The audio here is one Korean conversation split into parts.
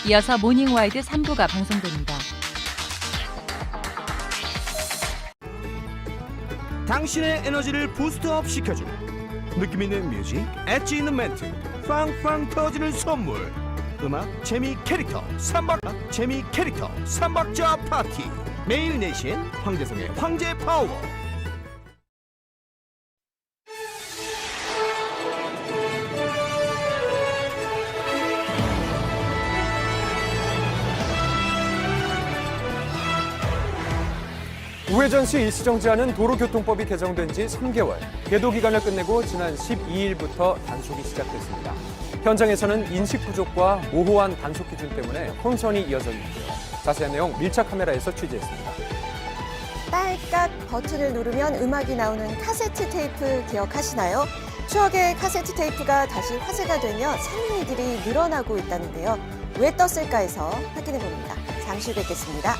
이어서 모닝와이드 3부가 방송됩니다. 당신의 에너지를 부스트업 시켜줄 느낌 있는 뮤직, 엣지 있는 멘트, 빵빵 터지는 선물. 음악, 재미, 캐릭터, 삼박자 파티. 매일 4시엔 황재성의 황제 파워. 우회전 시 일시정 지하는 도로교통법이 개정된 지 3개월. 계도 기간을 끝내고 지난 12일부터 단속이 시작됐습니다. 현장에서는 인식 부족과 모호한 단속 기준 때문에 혼선이 이어져 있는데요. 자세한 내용 밀착 카메라에서 취재했습니다. 딸깍 버튼을 누르면 음악이 나오는 카세트 테이프 기억하시나요? 추억의 카세트 테이프가 다시 화제가 되며 사는 이들이 늘어나고 있다는데요. 왜 떴을까 해서 확인해 봅니다. 잠시 뵙겠습니다.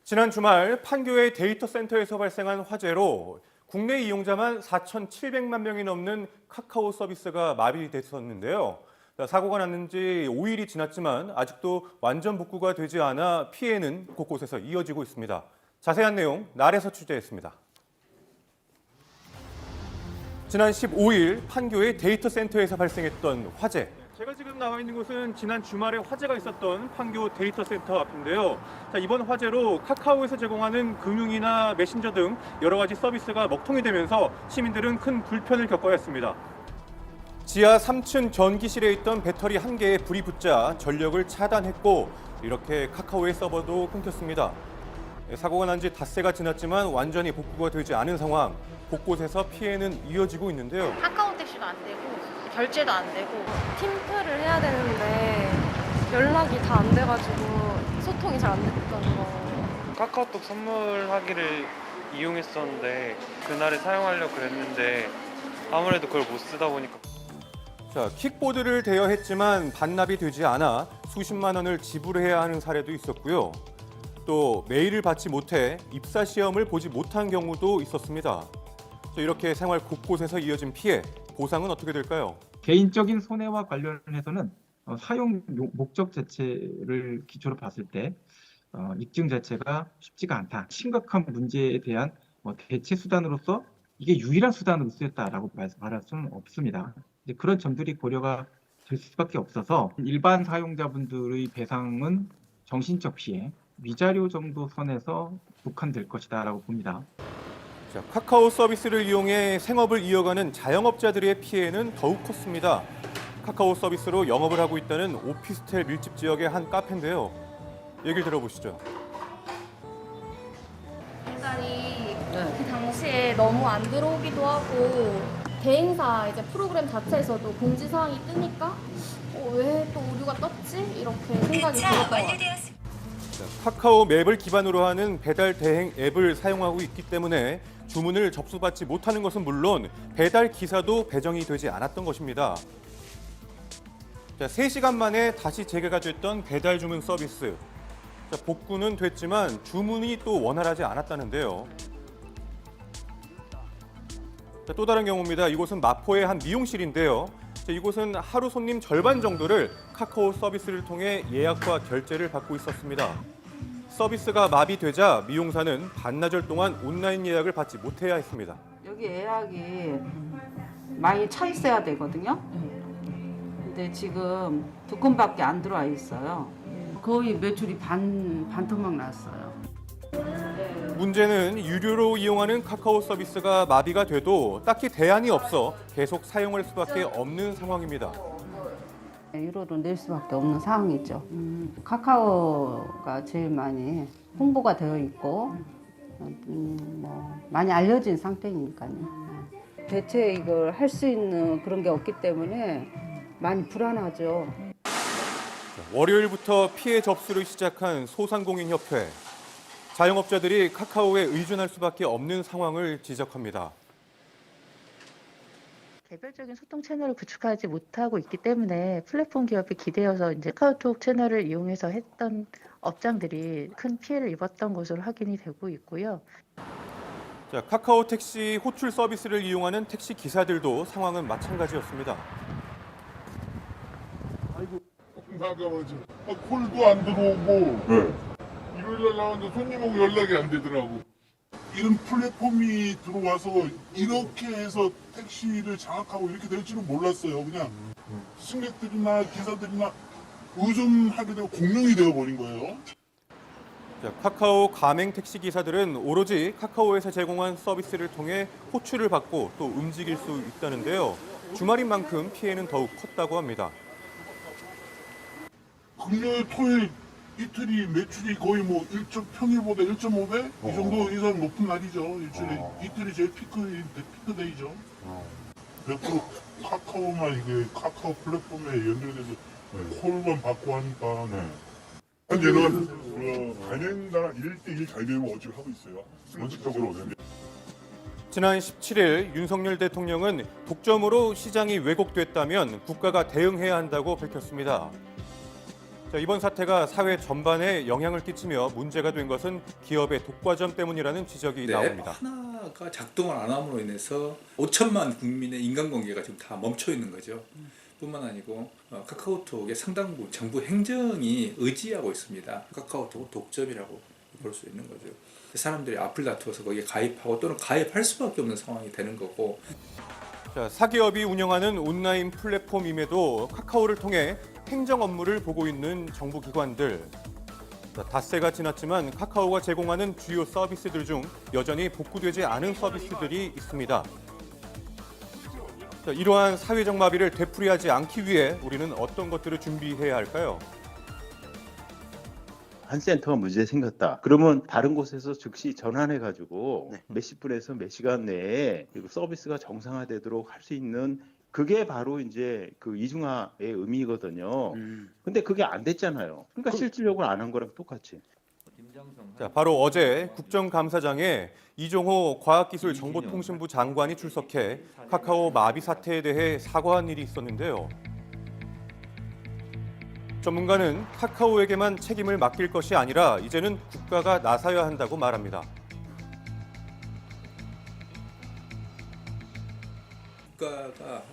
지난 주말 판교의 데이터 센터에서 발생한 화재로 국내 이용자만 4,700만 명이 넘는 카카오 서비스가 마비됐었는데요. 사고가 났는 지 5일이 지났지만 아직도 완전 복구가 되지 않아 피해는 곳곳에서 이어지고 있습니다. 자세한 내용 날에서 취재했습니다. 지난 15일 판교의 데이터 센터에서 발생했던 화재. 제가 지금 나와 있는 곳은 지난 주말에 화재가 있었던 판교 데이터 센터 앞인데요. 이번 화재로 카카오에서 제공하는 금융이나 메신저 등 여러 가지 서비스가 먹통이 되면서 시민들은 큰 불편을 겪어야 했습니다. 지하 3층 전기실에 있던 배터리 1개에 불이 붙자 전력을 차단했고 이렇게 카카오의 서버도 끊겼습니다. 사고가 난 지 닷새가 지났지만 완전히 복구가 되지 않은 상황. 곳곳에서 피해는 이어지고 있는데요. 카카오 택시도 안 되고 결제도 안 되고 팀플을 해야 되는데 연락이 다 안 돼가지고 소통이 잘 안 됐던 거. 카카오톡 선물하기를 이용했었는데 그날에 사용하려고 그랬는데 아무래도 그걸 못 쓰다 보니까 킥보드를 대여했지만 반납이 되지 않아 수십만 원을 지불해야 하는 사례도 있었고요. 또 메일을 받지 못해 입사 시험을 보지 못한 경우도 있었습니다. 이렇게 생활 곳곳에서 이어진 피해, 보상은 어떻게 될까요? 개인적인 손해와 관련해서는 사용 목적 자체를 기초로 봤을 때 입증 자체가 쉽지가 않다. 심각한 문제에 대한 대체 수단으로서 이게 유일한 수단으로 쓰였다라고 말할 수는 없습니다. 이제 그런 점들이 고려가 될 수밖에 없어서 일반 사용자분들의 배상은 정신적 피해, 위자료 정도 선에서 국한될 것이다라고 봅니다. 카카오 서비스를 이용해 생업을 이어가는 자영업자들의 피해는 더욱 컸습니다. 카카오 서비스로 영업을 하고 있다는 오피스텔 밀집 지역의 한 카페인데요. 얘기를 들어보시죠. 인간이 그 당시에 너무 안 들어오기도 하고 대행사 이제 프로그램 자체에서도 공지사항이 뜨니까 왜 또 오류가 떴지? 이렇게 생각이 들었던 것 같아요. 카카오 맵을 기반으로 하는 배달 대행 앱을 사용하고 있기 때문에 주문을 접수받지 못하는 것은 물론 배달 기사도 배정이 되지 않았던 것입니다. 3시간 만에 다시 재개가 됐던 배달 주문 서비스. 복구는 됐지만 주문이 또 원활하지 않았다는데요. 또 다른 경우입니다. 이곳은 마포의 한 미용실인데요. 이곳은 하루 손님 절반 정도를 카카오 서비스를 통해 예약과 결제를 받고 있었습니다. 서비스가 마비되자 미용사는 반나절 동안 온라인 예약을 받지 못해야 했습니다. 여기 예약이 많이 차 있어야 되거든요. 근데 지금 2건밖에 안 들어와 있어요. 거의 매출이 반토막 났어요. 문제는 유료로 이용하는 카카오 서비스가 마비가 돼도 딱히 대안이 없어 계속 사용할 수밖에 없는 상황입니다. 유료로 낼 수밖에 없는 상황이죠. 카카오가 제일 많이 홍보가 되어 있고 많이 알려진 상태니까요. 대체 이걸 할 수 있는 그런 게 없기 때문에 많이 불안하죠. 월요일부터 피해 접수를 시작한 소상공인협회. 자영업자들이 카카오에 의존할 수밖에 없는 상황을 지적합니다. 개별적인 소통 채널을 구축하지 못하고 있기 때문에 플랫폼 기업에 기대어서 이제 카카오톡 채널을 이용해서 했던 업장들이 큰 피해를 입었던 것으로 확인이 되고 있고요. 자, 카카오 택시 호출 서비스를 이용하는 택시 기사들도 상황은 마찬가지였습니다. 나가가지고 콜도 안 들어오고 일요일날 나왔는데 손님하고 연락이 안 되더라고. 이런 플랫폼이 들어와서 이렇게 해서 택시를 장악하고 이렇게 될 줄은 몰랐어요. 그냥 승객들이나 기사들이나 의존하게 되고 공룡이 되어버린 거예요. 자, 카카오 가맹 택시 기사들은 오로지 카카오에서 제공한 서비스를 통해 호출을 받고 또 움직일 수 있다는데요. 주말인 만큼 피해는 더욱 컸다고 합니다. 금요일, 토요일 이틀이 매출이 거의 뭐 평일보다 1.5배 이 정도 이상 높은 날이죠. 이틀이 제일 피크데이죠. 100% 카카오만 이게 카카오 플랫폼에 연결돼서 콜만 받고 하니까. 현재는 단연당 1대1 갈등을 하고 있어요. 원칙적으로. 지난 17일 윤석열 대통령은 독점으로 시장이 왜곡됐다면 국가가 대응해야 한다고 밝혔습니다. 자, 이번 사태가 사회 전반에 영향을 끼치며 문제가 된 것은 기업의 독과점 때문이라는 지적이 나옵니다. 하나가 작동을 안 함으로 인해서 5천만 국민의 인간관계가 지금 다 멈춰 있는 거죠. 뿐만 아니고 카카오톡의 상당 부분 정부 행정이 의지하고 있습니다. 카카오톡은 독점이라고 볼 수 있는 거죠. 사람들이 앞을 다투어서 거기에 가입하고 또는 가입할 수밖에 없는 상황이 되는 거고. 자, 사기업이 운영하는 온라인 플랫폼임에도 카카오를 통해 행정 업무를 보고 있는 정부 기관들. 자, 닷새가 지났지만 카카오가 제공하는 주요 서비스들 중 여전히 복구되지 않은 서비스들이 있습니다. 자, 이러한 사회적 마비를 되풀이하지 않기 위해 우리는 어떤 것들을 준비해야 할까요? 한 센터가 문제 생겼다. 그러면 다른 곳에서 즉시 전환해가지고 몇십 분에서 몇 시간 내에 서비스가 정상화되도록 할 수 있는 그게 바로 이제 그 이중화의 의미거든요. 근데 그게 안 됐잖아요. 그러니까 실질적으로 안 한 거랑 똑같이. 자, 바로 어제 국정감사장에 이종호 과학기술정보통신부 장관이 출석해 카카오 마비 사태에 대해 사과한 일이 있었는데요. 전문가는 카카오에게만 책임을 맡길 것이 아니라 이제는 국가가 나서야 한다고 말합니다. 국가가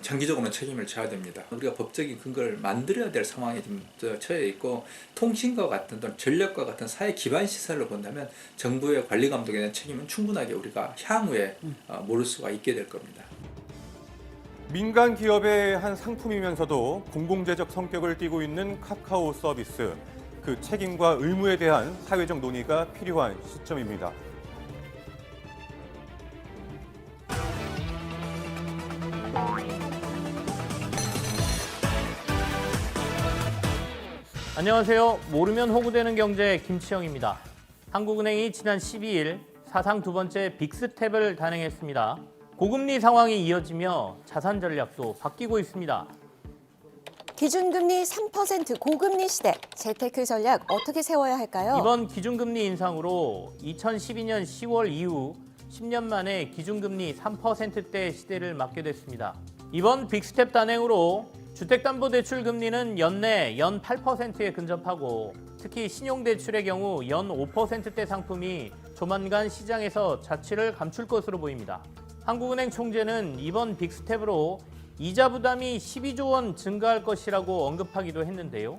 장기적으로는 책임을 져야 됩니다. 우리가 법적인 근거를 만들어야 될 상황에 좀 처해 있고 통신과 같은 또는 전력과 같은 사회 기반 시설을 본다면 정부의 관리 감독에 대한 책임은 충분하게 우리가 향후에 물을 수가 있게 될 겁니다. 민간 기업의 한 상품이면서도 공공재적 성격을 띠고 있는 카카오 서비스. 그 책임과 의무에 대한 사회적 논의가 필요한 시점입니다. 안녕하세요. 모르면 호구되는 경제 김치영입니다. 한국은행이 지난 12일 사상 두 번째 빅스텝을 단행했습니다. 고금리 상황이 이어지며 자산 전략도 바뀌고 있습니다. 기준금리 3% 고금리 시대, 재테크 전략 어떻게 세워야 할까요? 이번 기준금리 인상으로 2012년 10월 이후 10년 만에 기준금리 3%대 시대를 맞게 됐습니다. 이번 빅스텝 단행으로 주택담보대출 금리는 연내 연 8%에 근접하고 특히 신용대출의 경우 연 5%대 상품이 조만간 시장에서 자취를 감출 것으로 보입니다. 한국은행 총재는 이번 빅스텝으로 이자 부담이 12조 원 증가할 것이라고 언급하기도 했는데요.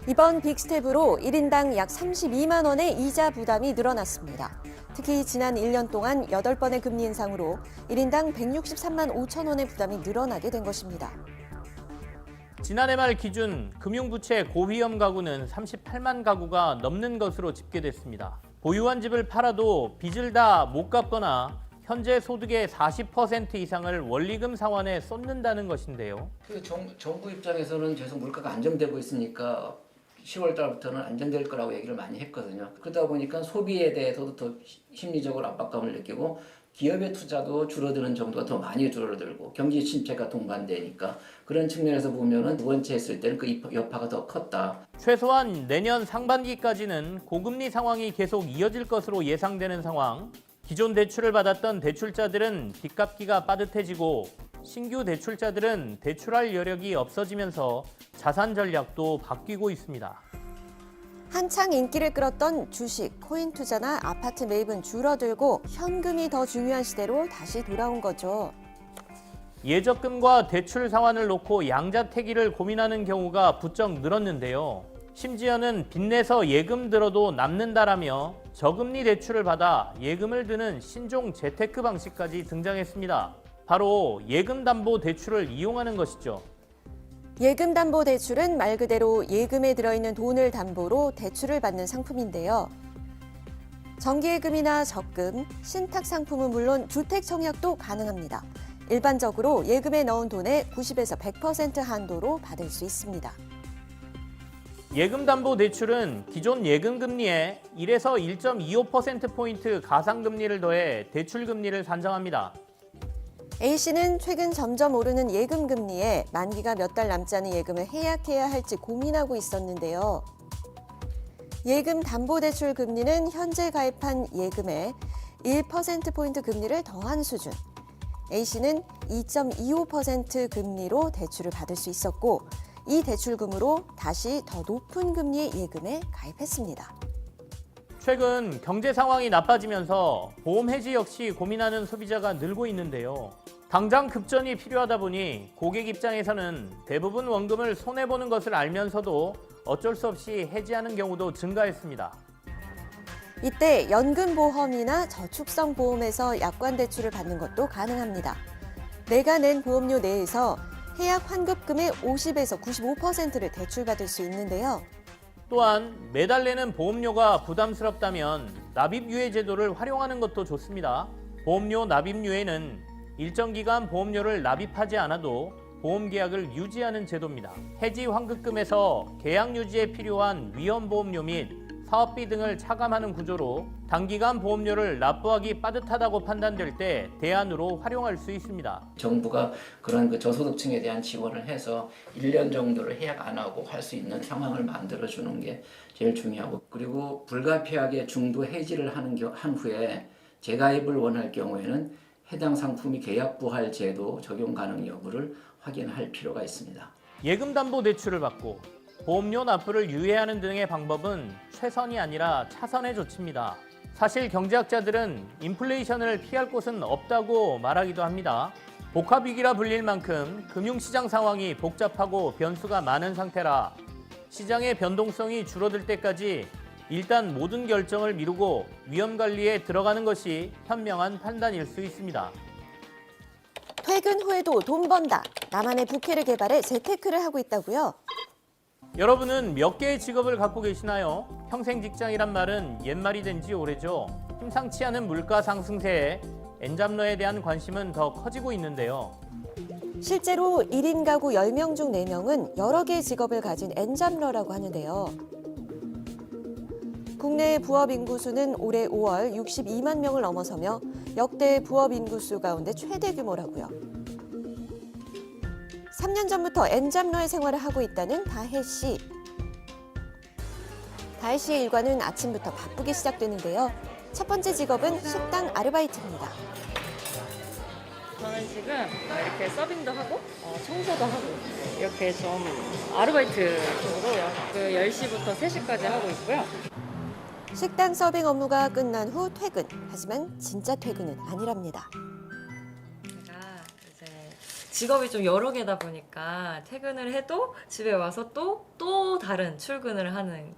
이번 빅스텝으로 1인당 약 32만 원의 이자 부담이 늘어났습니다. 특히 지난 1년 동안 8번의 금리 인상으로 1인당 163만 5천 원의 부담이 늘어나게 된 것입니다. 지난해 말 기준 금융부채 고위험 가구는 38만 가구가 넘는 것으로 집계됐습니다. 보유한 집을 팔아도 빚을 다 못 갚거나 현재 소득의 40% 이상을 원리금 상환에 쏟는다는 것인데요. 정부 입장에서는 계속 물가가 안정되고 있으니까 10월 달부터는 안정될 거라고 얘기를 많이 했거든요. 그러다 보니까 소비에 대해서도 더 심리적으로 압박감을 느끼고 기업의 투자도 줄어드는 정도가 더 많이 줄어들고 경기 침체가 동반되니까 그런 측면에서 보면은 두 번째 했을 때는 그 여파가 더 컸다. 최소한 내년 상반기까지는 고금리 상황이 계속 이어질 것으로 예상되는 상황. 기존 대출을 받았던 대출자들은 빚 갚기가 빠듯해지고 신규 대출자들은 대출할 여력이 없어지면서 자산 전략도 바뀌고 있습니다. 한창 인기를 끌었던 주식, 코인 투자나 아파트 매입은 줄어들고 현금이 더 중요한 시대로 다시 돌아온 거죠. 예적금과 대출 상환을 놓고 양자택일을 고민하는 경우가 부쩍 늘었는데요. 심지어는 빚내서 예금 들어도 남는다라며 저금리 대출을 받아 예금을 드는 신종 재테크 방식까지 등장했습니다. 바로 예금담보대출을 이용하는 것이죠. 예금담보대출은 말 그대로 예금에 들어있는 돈을 담보로 대출을 받는 상품인데요. 정기예금이나 적금, 신탁상품은 물론 주택 청약도 가능합니다. 일반적으로 예금에 넣은 돈의 90에서 100% 한도로 받을 수 있습니다. 예금담보대출은 기존 예금금리에 1에서 1.25%포인트 가상금리를 더해 대출금리를 산정합니다. A씨는 최근 점점 오르는 예금금리에 만기가 몇 달 남지 않은 예금을 해약해야 할지 고민하고 있었는데요. 예금담보대출 금리는 현재 가입한 예금에 1%포인트 금리를 더한 수준. A씨는 2.25% 금리로 대출을 받을 수 있었고 이 대출금으로 다시 더 높은 금리의 예금에 가입했습니다. 최근 경제 상황이 나빠지면서 보험 해지 역시 고민하는 소비자가 늘고 있는데요. 당장 급전이 필요하다 보니 고객 입장에서는 대부분 원금을 손해보는 것을 알면서도 어쩔 수 없이 해지하는 경우도 증가했습니다. 이때 연금보험이나 저축성 보험에서 약관 대출을 받는 것도 가능합니다. 내가 낸 보험료 내에서 해약 환급금의 50에서 95%를 대출받을 수 있는데요. 또한 매달 내는 보험료가 부담스럽다면 납입유예 제도를 활용하는 것도 좋습니다. 보험료 납입유예는 일정 기간 보험료를 납입하지 않아도 보험 계약을 유지하는 제도입니다. 해지 환급금에서 계약 유지에 필요한 위험보험료 및 사업비 등을 차감하는 구조로 단기간 보험료를 납부하기 빠듯하다고 판단될 때 대안으로 활용할 수 있습니다. 정부가 그런 그 저소득층에 대한 지원을 해서 1년 정도를 해약 안 하고 할 수 있는 상황을 만들어주는 게 제일 중요하고, 그리고 불가피하게 중도 해지를 한 후에 재가입을 원할 경우에는 해당 상품이 계약 부활 제도 적용 가능 여부를 확인할 필요가 있습니다. 예금담보대출을 받고 보험료 납부를 유예하는 등의 방법은 최선이 아니라 차선의 조치입니다. 사실 경제학자들은 인플레이션을 피할 곳은 없다고 말하기도 합니다. 복합위기라 불릴 만큼 금융시장 상황이 복잡하고 변수가 많은 상태라 시장의 변동성이 줄어들 때까지 일단 모든 결정을 미루고 위험관리에 들어가는 것이 현명한 판단일 수 있습니다. 퇴근 후에도 돈 번다. 나만의 부캐를 개발해 재테크를 하고 있다고요? 여러분은 몇 개의 직업을 갖고 계시나요? 평생 직장이란 말은 옛말이 된 지 오래죠. 심상치 않은 물가 상승세에 엔잡러에 대한 관심은 더 커지고 있는데요. 실제로 1인 가구 10명 중 4명은 여러 개의 직업을 가진 엔잡러라고 하는데요. 국내 부업 인구수는 올해 5월 62만 명을 넘어서며 역대 부업 인구수 가운데 최대 규모라고요. 3년 전부터 엔잡러의 생활을 하고 있다는 다혜 씨. 다혜 씨의 일과는 아침부터 바쁘게 시작되는데요. 첫 번째 직업은 식당 아르바이트입니다. 저는 지금 이렇게 서빙도 하고 청소도 하고 이렇게 좀 아르바이트 쪽으로 그 10시부터 3시까지 하고 있고요. 식당 서빙 업무가 끝난 후 퇴근. 하지만 진짜 퇴근은 아니랍니다. 직업이 좀 여러 개다 보니까 퇴근을 해도 집에 와서 또 다른 출근을 하는.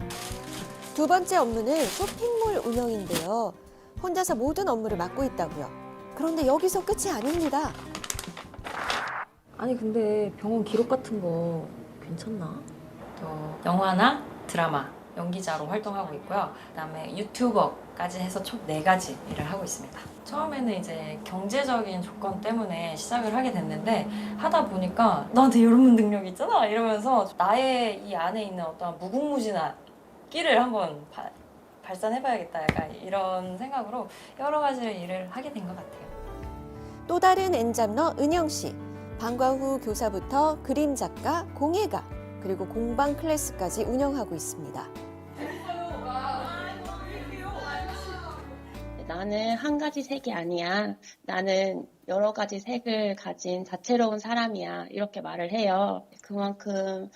두 번째 업무는 쇼핑몰 운영인데요. 혼자서 모든 업무를 맡고 있다고요. 그런데 여기서 끝이 아닙니다. 아니 근데 병원 기록 같은 거 괜찮나? 영화나 드라마 연기자로 활동하고 있고요. 그다음에 유튜버까지 해서 총 4가지 일을 하고 있습니다. 처음에는 이제 경제적인 조건 때문에 시작을 하게 됐는데 하다 보니까 너한테 이런 능력 있잖아 이러면서 나의 이 안에 있는 어떤 무궁무진한 끼를 한번 발산해봐야겠다 약간 이런 생각으로 여러 가지 일을 하게 된 것 같아요. 또 다른 엔잡러 은영 씨. 방과 후 교사부터 그림 작가, 공예가, 그리고 공방 클래스까지 운영하고 있습니다. 나는 한 가지 색이 아니야. 나는 여러 가지 색을 가진 다채로운 사람이야. 이렇게 말을 해요. 그만큼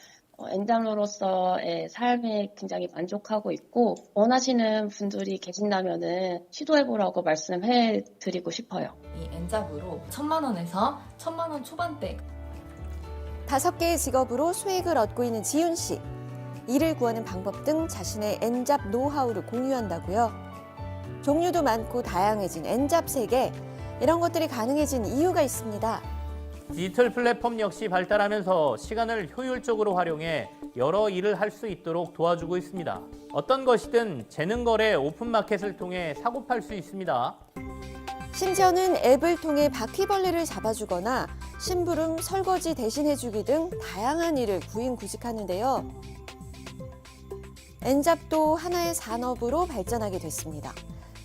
엔잡러로서의 삶에 굉장히 만족하고 있고 원하시는 분들이 계신다면은 시도해보라고 말씀해드리고 싶어요. 이 엔잡으로 1,000만 원에서 1,000만 원 초반대 5개의 직업으로 수익을 얻고 있는 지윤 씨. 일을 구하는 방법 등 자신의 엔잡 노하우를 공유한다고요. 종류도 많고 다양해진 엔잡 세계. 이런 것들이 가능해진 이유가 있습니다. 디지털 플랫폼 역시 발달하면서 시간을 효율적으로 활용해 여러 일을 할 수 있도록 도와주고 있습니다. 어떤 것이든 재능 거래 오픈마켓을 통해 사고 팔 수 있습니다. 심지어는 앱을 통해 바퀴벌레를 잡아주거나 심부름, 설거지 대신해주기 등 다양한 일을 구인구직하는데요. 엔잡도 하나의 산업으로 발전하게 됐습니다.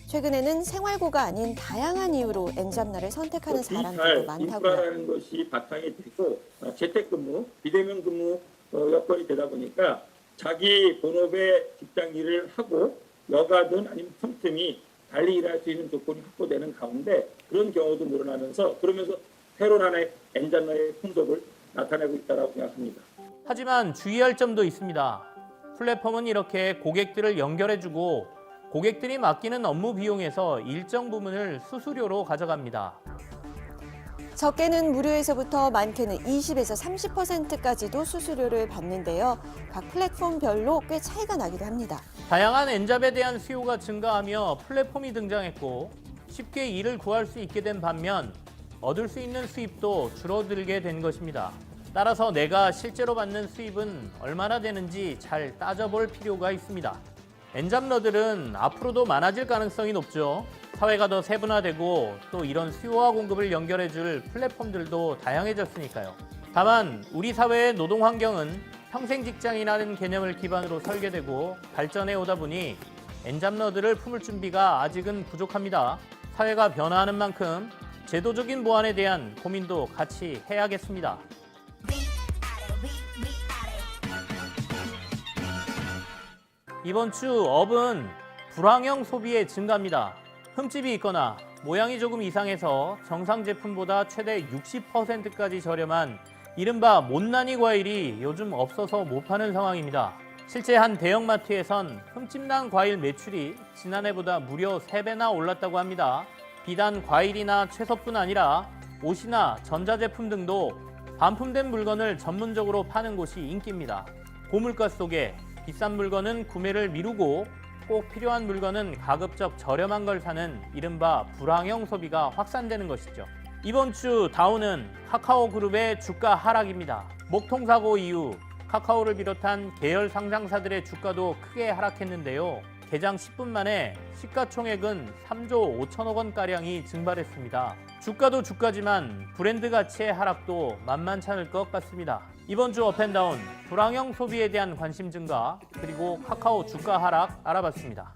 최근에는 생활고가 아닌 다양한 이유로 엔잡날을 선택하는 사람들도 많다고요. 인프라라는 것이 바탕이 되고 재택근무, 비대면 근무 여건이 되다 보니까 자기 본업의 직장 일을 하고 여가든 아니면 틈틈이 달리 일할 수 있는 조건이 확보되는 가운데 그런 경우도 늘어나면서 그러면서 새로운 하나의 엔잡날의 풍속을 나타내고 있다고 생각합니다. 하지만 주의할 점도 있습니다. 플랫폼은 이렇게 고객들을 연결해주고 고객들이 맡기는 업무 비용에서 일정 부분을 수수료로 가져갑니다. 적게는 무료에서부터 많게는 20에서 30%까지도 수수료를 받는데요. 각 플랫폼별로 꽤 차이가 나기도 합니다. 다양한 엔잡에 대한 수요가 증가하며 플랫폼이 등장했고 쉽게 일을 구할 수 있게 된 반면 얻을 수 있는 수입도 줄어들게 된 것입니다. 따라서 내가 실제로 받는 수입은 얼마나 되는지 잘 따져볼 필요가 있습니다. 엔잡러들은 앞으로도 많아질 가능성이 높죠. 사회가 더 세분화되고 또 이런 수요와 공급을 연결해줄 플랫폼들도 다양해졌으니까요. 다만 우리 사회의 노동 환경은 평생 직장이라는 개념을 기반으로 설계되고 발전해 오다 보니 엔잡러들을 품을 준비가 아직은 부족합니다. 사회가 변화하는 만큼 제도적인 보완에 대한 고민도 같이 해야겠습니다. 이번 주 업은 불황형 소비의 증가입니다. 흠집이 있거나 모양이 조금 이상해서 정상 제품보다 최대 60%까지 저렴한 이른바 못난이 과일이 요즘 없어서 못 파는 상황입니다. 실제 한 대형마트에선 흠집난 과일 매출이 지난해보다 무려 3배나 올랐다고 합니다. 비단 과일이나 채소뿐 아니라 옷이나 전자제품 등도 반품된 물건을 전문적으로 파는 곳이 인기입니다. 고물가 속에 비싼 물건은 구매를 미루고 꼭 필요한 물건은 가급적 저렴한 걸 사는 이른바 불황형 소비가 확산되는 것이죠. 이번 주 다우는 카카오 그룹의 주가 하락입니다. 목통 사고 이후 카카오를 비롯한 계열 상장사들의 주가도 크게 하락했는데요. 개장 10분 만에 시가총액은 3조 5천억 원가량이 증발했습니다. 주가도 주가지만 브랜드 가치의 하락도 만만찮을 것 같습니다. 이번 주 업앤다운, 불황형 소비에 대한 관심 증가, 그리고 카카오 주가 하락 알아봤습니다.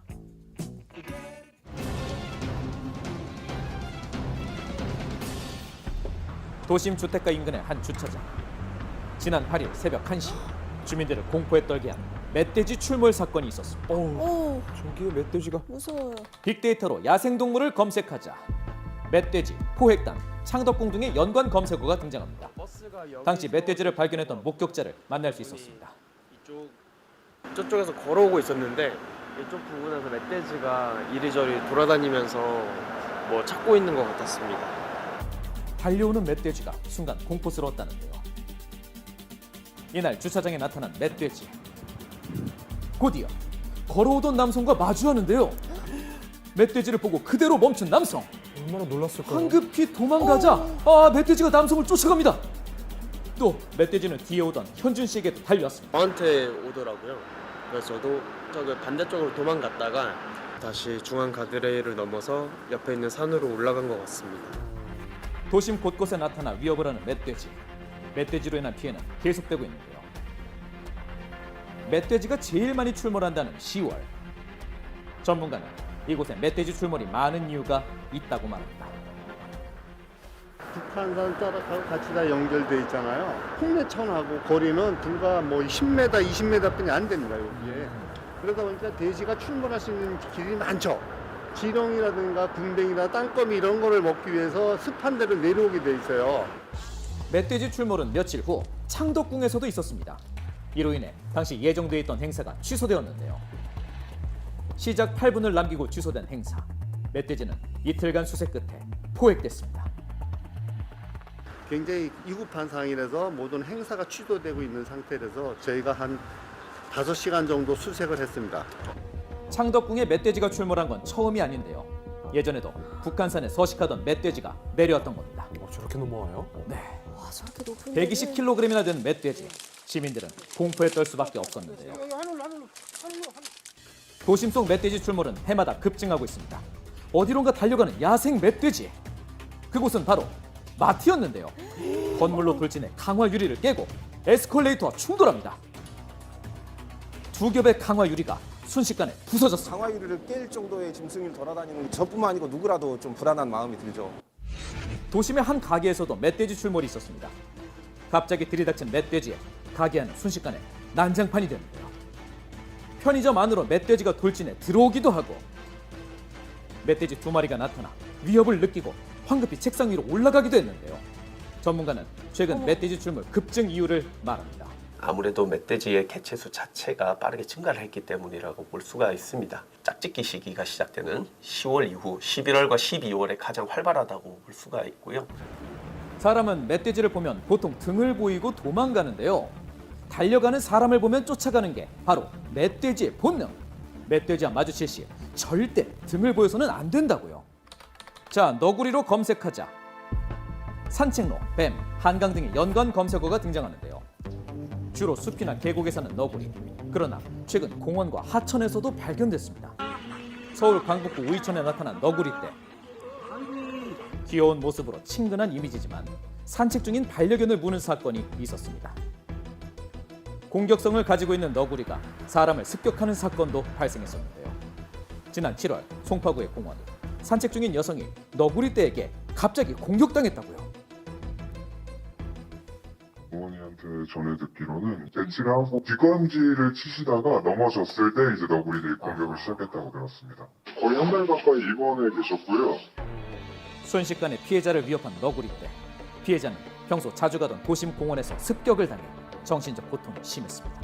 도심 주택가 인근의 한 주차장. 지난 8일 새벽 1시 주민들을 공포에 떨게 한 멧돼지 출몰 사건이 있었습니다. 저기에 멧돼지가 무서워요. 빅데이터로 야생동물을 검색하자 멧돼지, 포획단, 창덕궁 등의 연관 검색어가 등장합니다. 당시 멧돼지를 발견했던 목격자를 만날 수 있었습니다. 저쪽에서 걸어오고 있었는데 이쪽 부분에서 멧돼지가 이리저리 돌아다니면서 뭐 찾고 있는 것 같았습니다. 달려오는 멧돼지가 순간 공포스러웠다는데요. 이날 주차장에 나타난 멧돼지. 곧이어 걸어오던 남성과 마주하는데요. 멧돼지를 보고 그대로 멈춘 남성. 얼마나 놀랐을까요? 황급히 도망가자 멧돼지가 남성을 쫓아갑니다. 또 멧돼지는 뒤에 오던 현준 씨에게도 달려왔습니다. 저한테 오더라고요. 그래서 저도 저기 반대쪽으로 도망갔다가 다시 중앙 가드레일을 넘어서 옆에 있는 산으로 올라간 것 같습니다. 도심 곳곳에 나타나 위협을 하는 멧돼지. 멧돼지로 인한 피해는 계속되고 있는데요. 멧돼지가 제일 많이 출몰한다는 10월. 전문가는 이곳에 멧돼지 출몰이 많은 이유가 있다고 말합니다. 북한산 자락하고 같이 다 연결돼 있잖아요. 홍매천하고 거리는 불과 뭐 10m, 20m뿐이 안 됩니다, 여기에. 그러다 보니까 돼지가 출몰할 수 있는 길이 많죠. 지렁이라든가 군뱅이나 땅거미 이런 거를 먹기 위해서 습한 데를 내려오게 돼 있어요. 멧돼지 출몰은 며칠 후 창덕궁에서도 있었습니다. 이로 인해 당시 예정돼 있던 행사가 취소되었는데요. 시작 8분을 남기고 취소된 행사. 멧돼지는 이틀간 수색 끝에 포획됐습니다. 굉장히 위급한 상황이라서 모든 행사가 취소되고 있는 상태라서 저희가 한 5시간 정도 수색을 했습니다. 창덕궁에 멧돼지가 출몰한 건 처음이 아닌데요. 예전에도 북한산에 서식하던 멧돼지가 내려왔던 겁니다. 저렇게 넘어와요? 네. 와, 저렇게 높은 120kg이나 되는 멧돼지. 시민들은 공포에 떨 수밖에 없었는데요. 도심 속 멧돼지 출몰은 해마다 급증하고 있습니다. 어디론가 달려가는 야생 멧돼지. 그곳은 바로 마트였는데요. 건물로 돌진해 강화 유리를 깨고 에스컬레이터와 충돌합니다. 두 겹의 강화 유리가 순식간에 부서졌습니다. 강화 유리를 깰 정도의 짐승이 돌아다니는 저뿐만 아니고 누구라도 좀 불안한 마음이 들죠. 도심의 한 가게에서도 멧돼지 출몰이 있었습니다. 갑자기 들이닥친 멧돼지에 가게 안은 순식간에 난장판이 되는데요. 편의점 안으로 멧돼지가 돌진해 들어오기도 하고 멧돼지 2마리가 나타나 위협을 느끼고 황급히 책상 위로 올라가기도 했는데요. 전문가는 최근 멧돼지 출몰 급증 이유를 말합니다. 아무래도 멧돼지의 개체수 자체가 빠르게 증가를 했기 때문이라고 볼 수가 있습니다. 짝짓기 시기가 시작되는 10월 이후 11월과 12월에 가장 활발하다고 볼 수가 있고요. 사람은 멧돼지를 보면 보통 등을 보이고 도망가는데요. 달려가는 사람을 보면 쫓아가는 게 바로 멧돼지의 본능. 멧돼지와 마주칠 시 절대 등을 보여서는 안 된다고요. 자, 너구리로 검색하자. 산책로, 뱀, 한강 등의 연관 검색어가 등장하는데요. 주로 숲이나 계곡에 사는 너구리. 그러나 최근 공원과 하천에서도 발견됐습니다. 서울 강북구 우이천에 나타난 너구리떼. 귀여운 모습으로 친근한 이미지지만 산책 중인 반려견을 무는 사건이 있었습니다. 공격성을 가지고 있는 너구리가 사람을 습격하는 사건도 발생했었는데요. 지난 7월 송파구의 공원. 산책 중인 여성이 너구리떼에게 갑자기 공격당했다고요. 어머니한테 전해 듣기로는 대치를 하고 기관지를 치시다가 넘어졌을 때 이제 너구리들이 공격을 시작했다고 들었습니다. 거의 한 달 가까이 입원해 계셨고요. 순식간에 피해자를 위협한 너구리떼. 피해자는 평소 자주 가던 도심 공원에서 습격을 당해 정신적 고통이 심했습니다.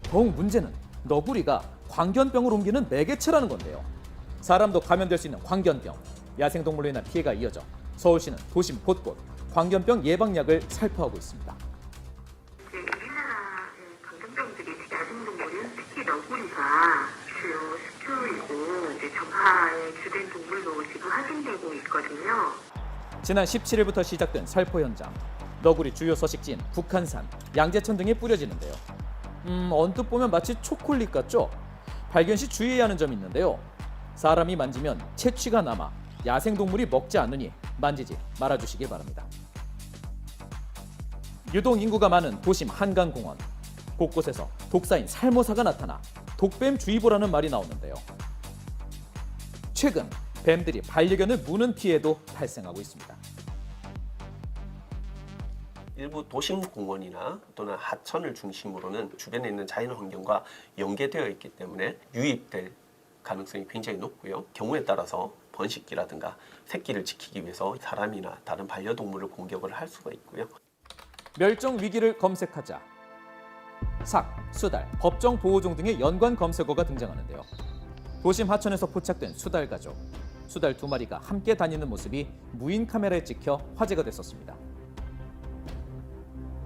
더욱 문제는 너구리가 광견병을 옮기는 매개체라는 건데요. 사람도 감염될 수 있는 광견병. 야생동물로 인한 피해가 이어져 서울시는 도심 곳곳 광견병 예방약을 살포하고 있습니다. 우리나라의 광견병들이 야생동물은 특히 너구리가 주요 수초이고 전파의 주된 동물로 지금 확인되고 있거든요. 지난 17일부터 시작된 살포 현장. 너구리 주요 서식지인 북한산, 양재천 등에 뿌려지는데요. 언뜻 보면 마치 초콜릿 같죠? 발견 시 주의해야 하는 점이 있는데요. 사람이 만지면 채취가 남아 야생동물이 먹지 않으니 만지지 말아주시기 바랍니다. 유동 인구가 많은 도심 한강공원. 곳곳에서 독사인 살모사가 나타나 독뱀주의보라는 말이 나오는데요. 최근 뱀들이 반려견을 무는 피해도 발생하고 있습니다. 일부 도심 공원이나 또는 하천을 중심으로는 주변에 있는 자연 환경과 연계되어 있기 때문에 유입될 가능성이 굉장히 높고요. 경우에 따라서 번식기라든가 새끼를 지키기 위해서 사람이나 다른 반려동물을 공격을 할 수가 있고요. 멸종 위기를 검색하자. 삭, 수달, 법정 보호종 등의 연관 검색어가 등장하는데요. 도심 하천에서 포착된 수달 가족. 수달 2마리가 함께 다니는 모습이 무인 카메라에 찍혀 화제가 됐었습니다.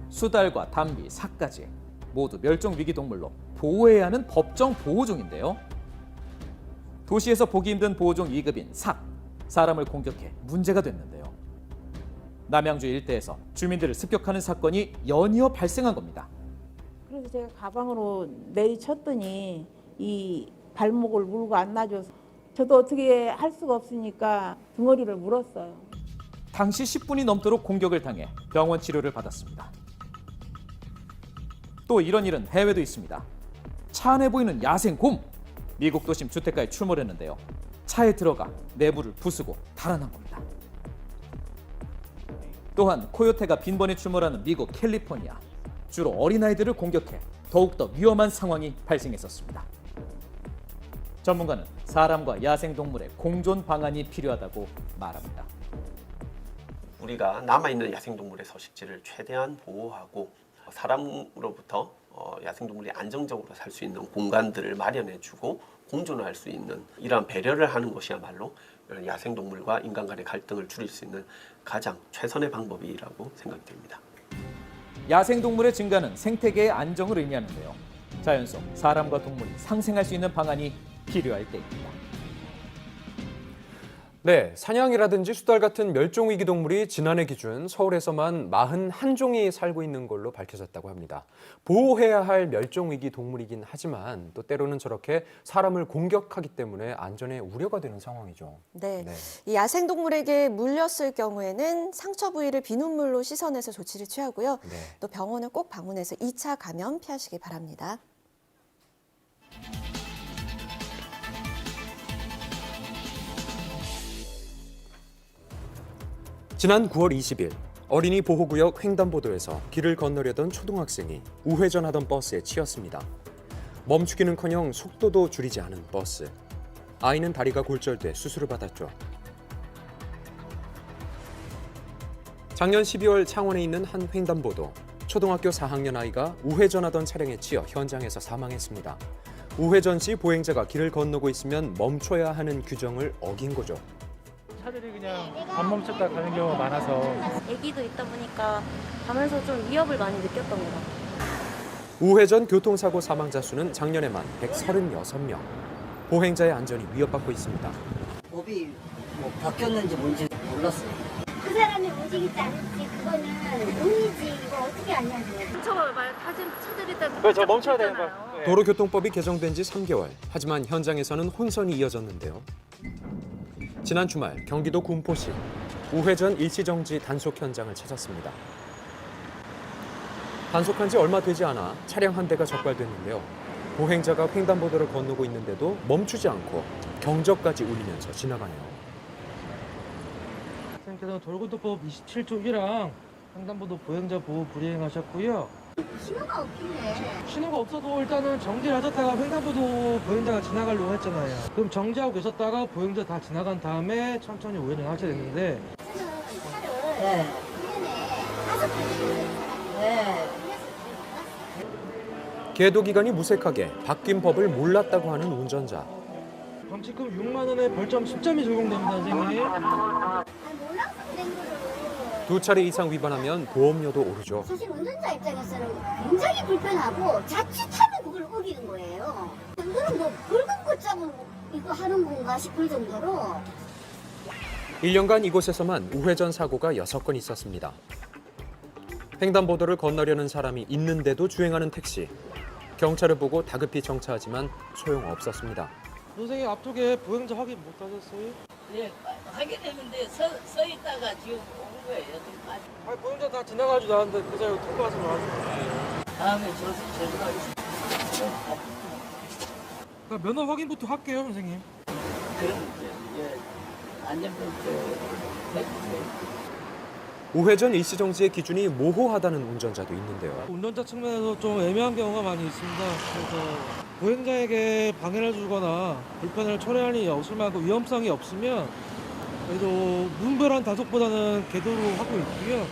수달과 담비, 삭까지 모두 멸종 위기 동물로 보호해야 하는 법정 보호종인데요. 도시에서 보기 힘든 보호종 2급인 삭, 사람을 공격해 문제가 됐는데요. 남양주 일대에서 주민들을 습격하는 사건이 연이어 발생한 겁니다. 그래서 제가 가방으로 내리쳤더니 이 발목을 물고 안 놔줘서 저도 어떻게 할 수가 없으니까 등어리를 물었어요. 당시 10분이 넘도록 공격을 당해 병원 치료를 받았습니다. 또 이런 일은 해외도 있습니다. 차 안에 보이는 야생 곰. 미국 도심 주택가에 출몰했는데요. 차에 들어가 내부를 부수고 달아난 겁니다. 또한 코요테가 빈번히 출몰하는 미국 캘리포니아. 주로 어린아이들을 공격해 더욱더 위험한 상황이 발생했었습니다. 전문가는 사람과 야생동물의 공존 방안이 필요하다고 말합니다. 우리가 남아있는 야생동물의 서식지를 최대한 보호하고 사람으로부터 야생동물이 안정적으로 살 수 있는 공간들을 마련해주고 공존할 수 있는 이러한 배려를 하는 것이야말로 야생동물과 인간 간의 갈등을 줄일 수 있는 가장 최선의 방법이라고 생각이 됩니다. 야생동물의 증가는 생태계의 안정을 의미하는데요. 자연 속 사람과 동물이 상생할 수 있는 방안이 필요할 때입니다. 네, 사냥이라든지 수달 같은 멸종위기 동물이 지난해 기준 서울에서만 41종이 살고 있는 걸로 밝혀졌다고 합니다. 보호해야 할 멸종위기 동물이긴 하지만 또 때로는 저렇게 사람을 공격하기 때문에 안전에 우려가 되는 상황이죠. 네, 이 야생동물에게 물렸을 경우에는 상처 부위를 비눗물로 씻어내서 조치를 취하고요. 또 병원을 꼭 방문해서 2차 감염 피하시기 바랍니다. 지난 9월 20일 어린이 보호구역 횡단보도에서 길을 건너려던 초등학생이 우회전하던 버스에 치였습니다. 멈추기는커녕 속도도 줄이지 않은 버스. 아이는 다리가 골절돼 수술을 받았죠. 작년 12월 창원에 있는 한 횡단보도. 초등학교 4학년 아이가 우회전하던 차량에 치여 현장에서 사망했습니다. 우회전 시 보행자가 길을 건너고 있으면 멈춰야 하는 규정을 어긴 거죠. 차들이 그냥 안 멈췄다 가는 경우가 많아서 아기도 있다 보니까 가면서 좀 위협을 많이 느꼈던 것 같아요. 우회전 교통사고 사망자 수는 작년에만 136명. 보행자의 안전이 위협받고 있습니다. 법이 뭐 바뀌었는지 뭔지 몰랐어요. 그 사람이 움직이지 않을지 그거는 운이지 이거 어떻게 아냐고요. 멈춰봐요. 다진 차들이 있다. 그래, 저 멈춰야 되는 거야. 네. 도로교통법이 개정된 지 3개월. 하지만 현장에서는 혼선이 이어졌는데요. 지난 주말 경기도 군포시 우회전 일시정지 단속 현장을 찾았습니다. 단속한 지 얼마 되지 않아 차량 한 대가 적발됐는데요. 보행자가 횡단보도를 건너고 있는데도 멈추지 않고 경적까지 울리면서 지나가네요. 선생님께서는 도로교통법 27조 1항 횡단보도 보행자 보호 불이행하셨고요. 신호가 없길래. 신호가 없어도 일단은 정지를 하셨다가 횡단보도 보행자가 지나가려고 했잖아요. 그럼 정지하고 계셨다가 보행자 다 지나간 다음에 천천히 우회전 하셔야 되는데 차를 다섯 번 계도 기간이 무색하게 바뀐 법을 몰랐다고 하는 운전자. 범칙금 6만 원에 벌점 10점이 적용됩니다, 선생님. 두 차례 이상 위반하면 보험료도 오르죠. 사실 운전자 입장에서는 굉장히 불편하고 자칫하면 그걸 어기는 거예요. 이거는 뭐 벌금 걷자고 이거 하는 건가 싶을 정도로. 1년간 이곳에서만 우회전 사고가 6건 있었습니다. 횡단보도를 건너려는 사람이 있는데도 주행하는 택시. 경찰을 보고 다급히 정차하지만 소용없었습니다. 선생님 앞쪽에 보행자 확인 못 하셨어요? 네, 확인했는데 서 있다가 지금 온 거예요. 지금까지. 아니, 보행자 다 지나가지도 않았는데 그 사이에 통과하지 마세요. 다음에 죄송하겠습니다. 그러니까 면허 확인부터 할게요, 선생님. 그럼 이제 안전벨트 해주세요. 우회전 일시정지의 기준이 모호하다는 운전자도 있는데요. 운전자 측면에서 좀 애매한 경우가 많이 있습니다. 그래서 보행자에게 방해를 주거나 불편을 초래할 일이 없을 만큼 위험성이 없으면 그래도 무분별한 단속보다는 계도로 하고 있고요.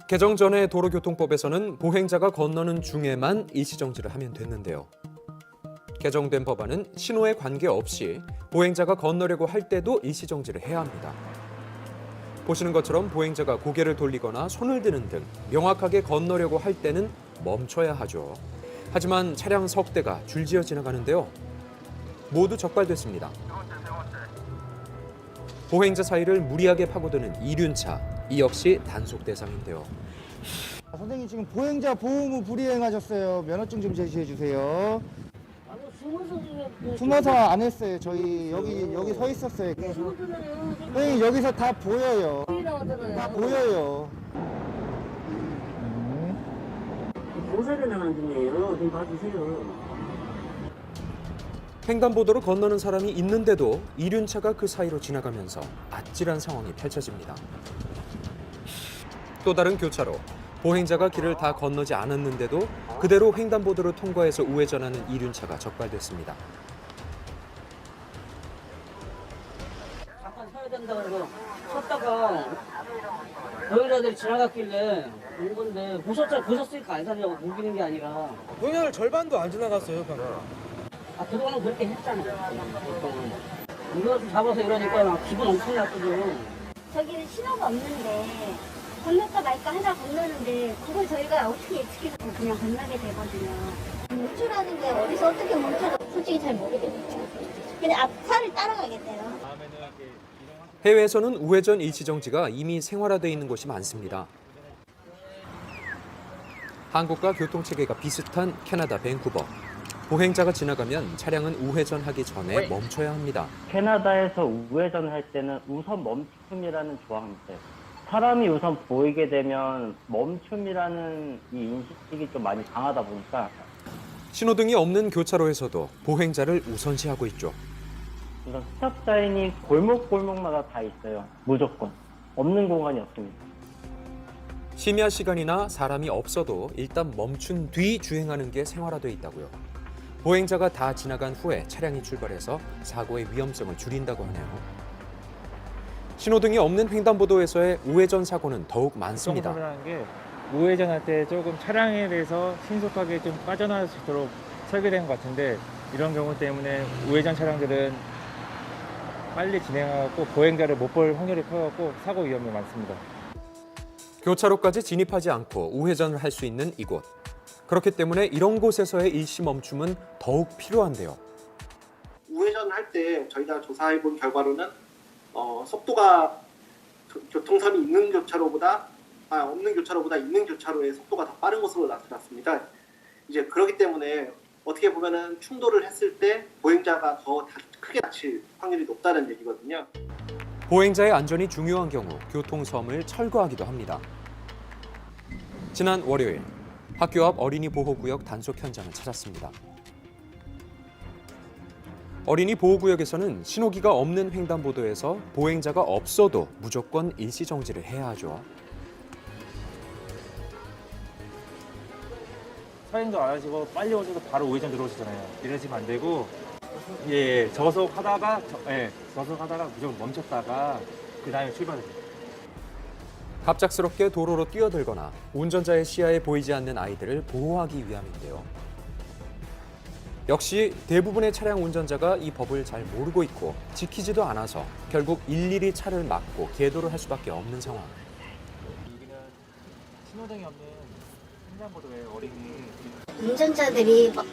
개정 전에 도로교통법에서는 보행자가 건너는 중에만 일시정지를 하면 됐는데요. 개정된 법안은 신호에 관계없이 보행자가 건너려고 할 때도 일시정지를 해야 합니다. 보시는 것처럼 보행자가 고개를 돌리거나 손을 드는 등 명확하게 건너려고 할 때는 멈춰야 하죠. 하지만 차량 석 대가 줄지어 지나가는데요. 모두 적발됐습니다. 보행자 사이를 무리하게 파고드는 이륜차, 이 역시 단속 대상인데요. 선생님 지금 보행자 보호무 불이행하셨어요. 면허증 좀 제시해 주세요. 숨어서 안 했어요. 저희 여기 서 있었어요. 선생님 여기서 다 보여요. 다 보여요. 보살에 나가는 중이에요. 좀 봐주세요. 횡단보도를 건너는 사람이 있는데도 이륜차가 그 사이로 지나가면서 아찔한 상황이 펼쳐집니다. 또 다른 교차로 보행자가 길을 다 건너지 않았는데도 그대로 횡단보도를 통과해서 우회전하는 이륜차가 적발됐습니다. 서야 된다 그래서 섰다가 보행자들이 지나갔길래 온 건데 보셨으니까 안 사냐고 우기는 게 아니라 보행자들 절반도 안 지나갔어요, 방금. 그동안은 그렇게 했잖아요. 이거 좀 잡아서 이러니까 기분 엄청 나쁘죠. 저기는 신호가 없는데 건널까 말까 하다 건너는데 그걸 저희가 어떻게 예측해서 그냥 건너게 되거든요. 멈추라는 게 어디서 어떻게 멈춰도 솔직히 잘 모르겠어요. 근데 앞차를 따라가겠대요. 해외에서는 우회전 일시정지가 이미 생활화돼 있는 곳이 많습니다. 한국과 교통체계가 비슷한 캐나다 밴쿠버. 보행자가 지나가면 차량은 우회전하기 전에 멈춰야 합니다. 캐나다에서 우회전을 할 때는 우선 멈춤이라는 조항이 있어요. 사람이 우선 보이게 되면 멈춤이라는 이 인식이 좀 많이 강하다 보니까 신호등이 없는 교차로에서도 보행자를 우선시하고 있죠. 우선 스탑사인이 골목골목마다 다 있어요. 무조건. 없는 공간이 없습니다. 심야 시간이나 사람이 없어도 일단 멈춘 뒤 주행하는 게 생활화돼 있다고요. 보행자가 다 지나간 후에 차량이 출발해서 사고의 위험성을 줄인다고 하네요. 신호등이 없는 횡단보도에서의 우회전 사고는 더욱 많습니다. 교통사고라는 게 우회전할 때 조금 차량에 대해서 신속하게 좀 빠져나올 수 있도록 설계된 것 같은데 이런 경우 때문에 우회전 차량들은 빨리 진행하고 보행자를 못 볼 확률이 커갖고 사고 위험이 많습니다. 교차로까지 진입하지 않고 우회전을 할 수 있는 이곳. 그렇기 때문에 이런 곳에서의 일시 멈춤은 더욱 필요한데요. 우회전할 때 저희가 조사해본 결과로는 속도가 교통선이 있는 교차로보다 없는 교차로보다 있는 교차로의 속도가 더 빠른 것으로 나타났습니다. 이제 그렇기 때문에 어떻게 보면은 충돌을 했을 때 보행자가 더 크게 다칠 확률이 높다는 얘기거든요. 보행자의 안전이 중요한 경우 교통섬을 철거하기도 합니다. 지난 월요일 학교 앞 어린이 보호구역 단속 현장을 찾았습니다. 어린이 보호구역에서는 신호기가 없는 횡단보도에서 보행자가 없어도 무조건 일시정지를 해야 하죠. 서행도 안 하시고 빨리 오셔서 바로 우회전 들어오시잖아요. 이러시면 안 되고 저속하다가 무조건 멈췄다가 그 다음에 출발해요. 갑작스럽게 도로로 뛰어들거나 운전자의 시야에 보이지 않는 아이들을 보호하기 위함인데요. 역시 대부분의 차량 운전자가 이 법을 잘 모르고 있고 지키지도 않아서 결국 일일이 차를 막고 계도를 할 수밖에 없는 상황. 여기는 신호등이 없는 횡단보도에 어린이 운전자들이 막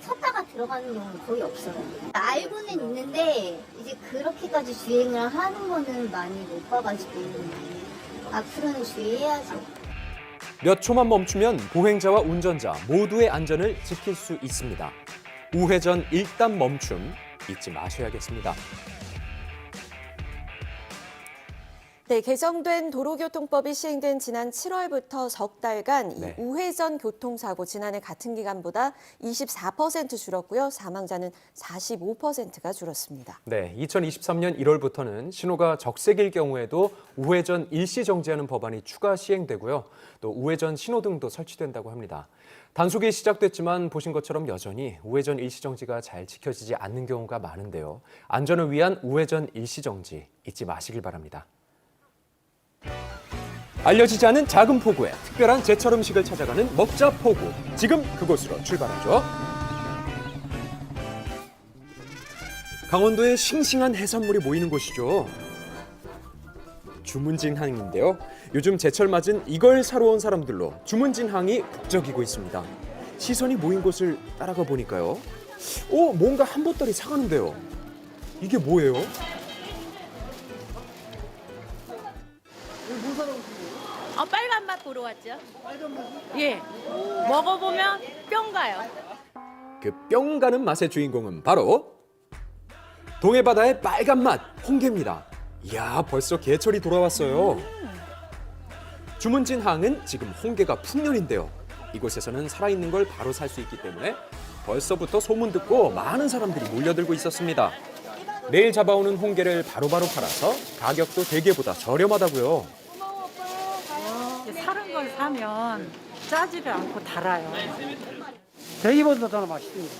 섰다가 들어가는 경우는 거의 없어요. 알고는 있는데 이제 그렇게까지 주행을 하는 거는 많이 못 봐가지고 앞으로는 주의해야죠. 몇 초만 멈추면 보행자와 운전자 모두의 안전을 지킬 수 있습니다. 우회전 일단 멈춤 잊지 마셔야겠습니다. 네, 개정된 도로교통법이 시행된 지난 7월부터 석 달간 이 우회전 교통사고 지난해 같은 기간보다 24% 줄었고요. 사망자는 45%가 줄었습니다. 네, 2023년 1월부터는 신호가 적색일 경우에도 우회전 일시 정지하는 법안이 추가 시행되고요. 또 우회전 신호등도 설치된다고 합니다. 단속이 시작됐지만 보신 것처럼 여전히 우회전 일시 정지가 잘 지켜지지 않는 경우가 많은데요. 안전을 위한 우회전 일시 정지 잊지 마시길 바랍니다. 알려지지 않은 작은 포구에 특별한 제철 음식을 찾아가는 먹자 포구. 지금 그곳으로 출발하죠. 강원도에 싱싱한 해산물이 모이는 곳이죠. 주문진항인데요. 요즘 제철 맞은 이걸 사러 온 사람들로 주문진항이 북적이고 있습니다. 시선이 모인 곳을 따라가 보니까요. 뭔가 한 보따리 사가는데요. 이게 뭐예요? 빨간 맛 보러 왔죠. 예, 먹어보면 뿅 가요. 그 뿅 가는 맛의 주인공은 바로 동해바다의 빨간 맛 홍게입니다. 이야, 벌써 개철이 돌아왔어요. 주문진항은 지금 홍게가 풍년인데요. 이곳에서는 살아있는 걸 바로 살 수 있기 때문에 벌써부터 소문 듣고 많은 사람들이 몰려들고 있었습니다. 내일 잡아오는 홍게를 바로바로 팔아서 가격도 대게보다 저렴하다고요. 사는 걸 사면 짜지를 않고 달아요. 대기보다 더 맛있습니다.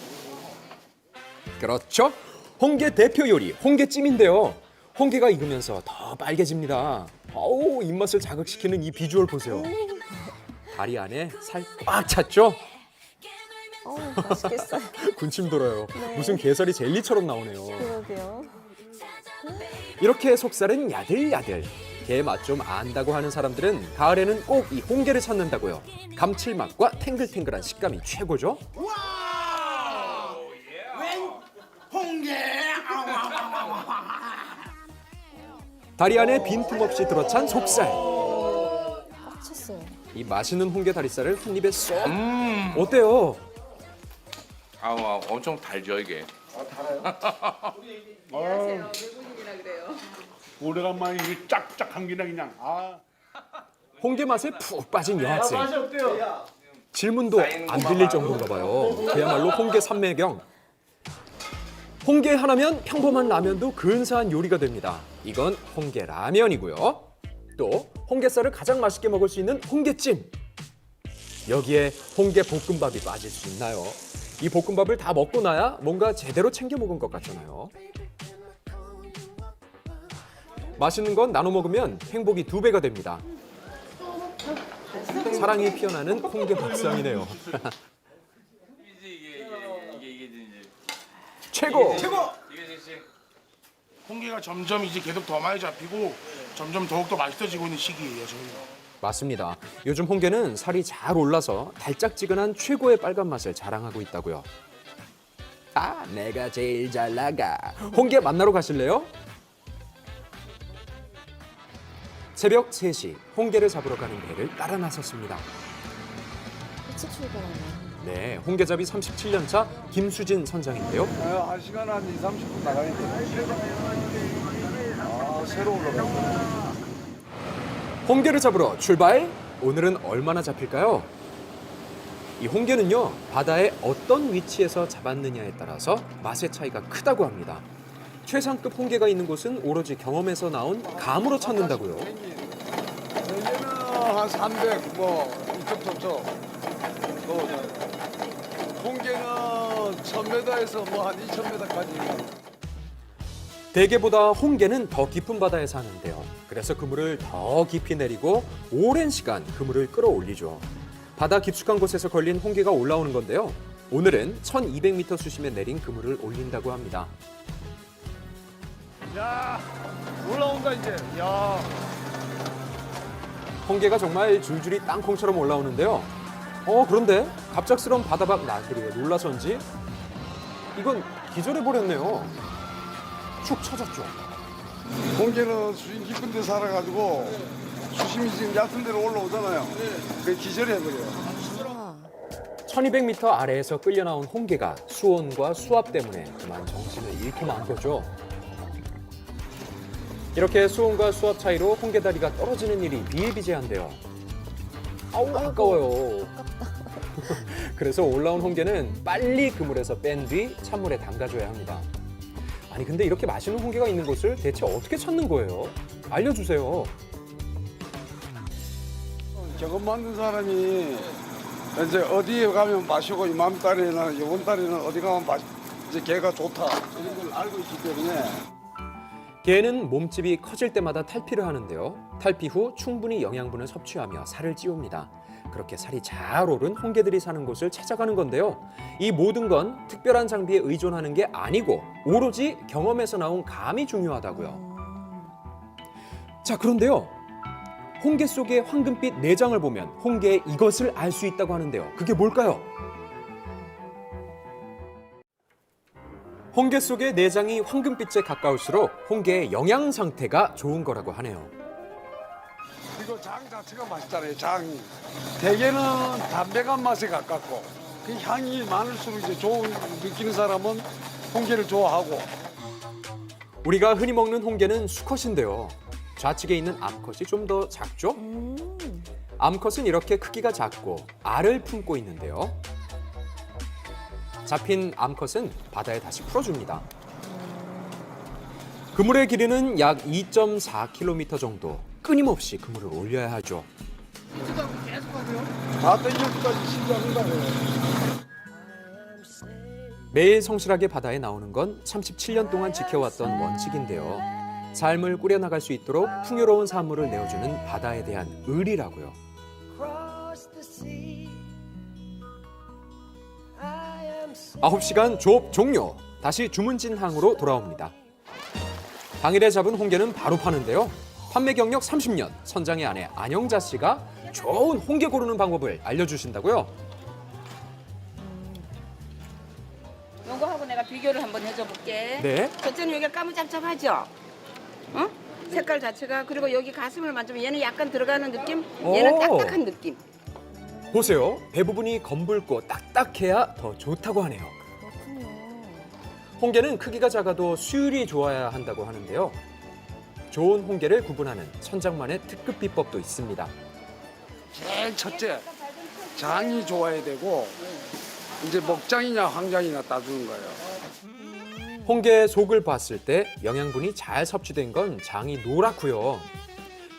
그렇죠. 홍게 대표 요리 홍게찜인데요. 홍게가 익으면서 더 빨개집니다. 어우, 입맛을 자극시키는 이 비주얼 보세요. 다리 안에 살 꽉 찼죠? 맛있겠어요. 군침 돌아요. 네. 무슨 게살이 젤리처럼 나오네요. 그러게요. 이렇게 속살은 야들야들. 게 맛 좀 안다고 하는 사람들은 가을에는 꼭 이 홍게를 찾는다고요. 감칠맛과 탱글탱글한 식감이 최고죠. 홍게. 다리 안에 빈틈없이 들어찬 속살. 꽉 찼어요. 이 맛있는 홍게 다리살을 한 입에 쏙. 어때요? 아우 엄청 달죠 이게. 오래간만에 이 짝짝한 게 그냥. 홍게 맛에 푹 빠진 여학생. 맛이 어때요? 질문도 안 들릴 정도인가 봐요. 그야말로 홍게 삼매경. 홍게 하나면 평범한 라면도 근사한 요리가 됩니다. 이건 홍게 라면이고요. 또 홍게살을 가장 맛있게 먹을 수 있는 홍게찜. 여기에 홍게 볶음밥이 빠질 수 있나요? 이 볶음밥을 다 먹고 나야 뭔가 제대로 챙겨 먹은 것 같잖아요. 맛있는 건 나눠 먹으면 행복이 2배가 됩니다. 사랑이 피어나는 홍게 밥상이네요. 최고! 홍게가 점점 이제 계속 더 많이 잡히고 점점 더욱더 맛있어지고 있는 시기예요, 저희가. 맞습니다. 요즘 홍게는 살이 잘 올라서 달짝지근한 최고의 빨간 맛을 자랑하고 있다고요. 아, 내가 제일 잘 나가. 홍게 만나러 가실래요? 새벽 3시 홍게를 잡으러 가는 배를 따라 나섰습니다. 일찍 출발하네. 네, 홍게잡이 37년 차 김수진 선장인데요. 1시간 한 2, 30분 나가야 돼. 새로 올라갔어. 홍게를 잡으러 출발! 오늘은 얼마나 잡힐까요? 이 홍게는요, 바다의 어떤 위치에서 잡았느냐에 따라서 맛의 차이가 크다고 합니다. 최상급 홍게가 있는 곳은 오로지 경험에서 나온 감으로 찾는다고요. 대게는 한 300, 이쪽 저쪽. 홍게는 1000m에서 한 2000m까지. 대게보다 홍게는 더 깊은 바다에 사는데요. 그래서 그물을 더 깊이 내리고 오랜 시간 그물을 끌어올리죠. 바다 깊숙한 곳에서 걸린 홍게가 올라오는 건데요. 오늘은 1200m 수심에 내린 그물을 올린다고 합니다. 야, 올라온다 이제. 야. 홍게가 정말 줄줄이 땅콩처럼 올라오는데요. 그런데 갑작스러운 바다밖 나들이에 놀라서인지 이건 기절해버렸네요. 축 처졌죠. 홍게는 수심 깊은 데 살아가지고 수심이 지금 얕은 데로 올라오잖아요. 그게 기절해버려요. 1200m 아래에서 끌려 나온 홍게가 수온과 수압 때문에 그만 정신을 잃고 만 거죠. 이렇게 수온과 수압 차이로 홍게다리가 떨어지는 일이 비일비재한데요. 아우, 아까워요. 그래서 올라온 홍게는 빨리 그물에서 뺀 뒤 찬물에 담가줘야 합니다. 아니 근데 이렇게 맛있는 홍게가 있는 곳을 대체 어떻게 찾는 거예요? 알려주세요. 저것 만든 사람이 이제 어디에 가면 마시고 이맘 달에나 이번 달에는 어디 가면 이제 게가 좋다 이런 걸 알고 있기 때문에. 게는 몸집이 커질 때마다 탈피를 하는데요. 탈피 후 충분히 영양분을 섭취하며 살을 찌웁니다. 그렇게 살이 잘 오른 홍게들이 사는 곳을 찾아가는 건데요. 이 모든 건 특별한 장비에 의존하는 게 아니고 오로지 경험에서 나온 감이 중요하다고요. 자, 그런데요. 홍게 속의 황금빛 내장을 보면 홍게의 이것을 알 수 있다고 하는데요. 그게 뭘까요? 홍게 속의 내장이 황금빛에 가까울수록 홍게의 영양 상태가 좋은 거라고 하네요. 이거 장 자체가 맛있잖아요. 장이. 대게는 담백한 맛에 가깝고 그 향이 많을수록 이제 좋은 느끼는 사람은 홍게를 좋아하고. 우리가 흔히 먹는 홍게는 수컷인데요. 좌측에 있는 암컷이 좀 더 작죠? 암컷은 이렇게 크기가 작고 알을 품고 있는데요. 잡힌 암컷은 바다에 다시 풀어줍니다. 그물의 길이는 약 2.4km 정도. 끊임없이 그물을 올려야 하죠. 다 땡겨까지 신고한다고요. 매일 성실하게 바다에 나오는 건 37년 동안 지켜왔던 원칙인데요. 삶을 꾸려나갈 수 있도록 풍요로운 산물을 내어주는 바다에 대한 의리라고요. 9시간 조업 종료. 다시 주문진항으로 돌아옵니다. 당일에 잡은 홍게는 바로 파는데요. 판매 경력 30년, 선장의 아내 안영자 씨가 좋은 홍게 고르는 방법을 알려주신다고요. 요거하고 내가 비교를 한번 해줘 볼게. 네. 첫째는 여기가 까무잡잡하죠? 어? 색깔 자체가. 그리고 여기 가슴을 만지면 얘는 약간 들어가는 느낌, 얘는 오. 딱딱한 느낌. 보세요. 배 부분이 검붉고 딱딱해야 더 좋다고 하네요. 홍게는 크기가 작아도 수율이 좋아야 한다고 하는데요. 좋은 홍게를 구분하는 선장만의 특급 비법도 있습니다. 제일 첫째, 장이 좋아야 되고 이제 먹장이냐 황장이냐 따주는 거예요. 홍게의 속을 봤을 때 영양분이 잘 섭취된 건 장이 노랗고요.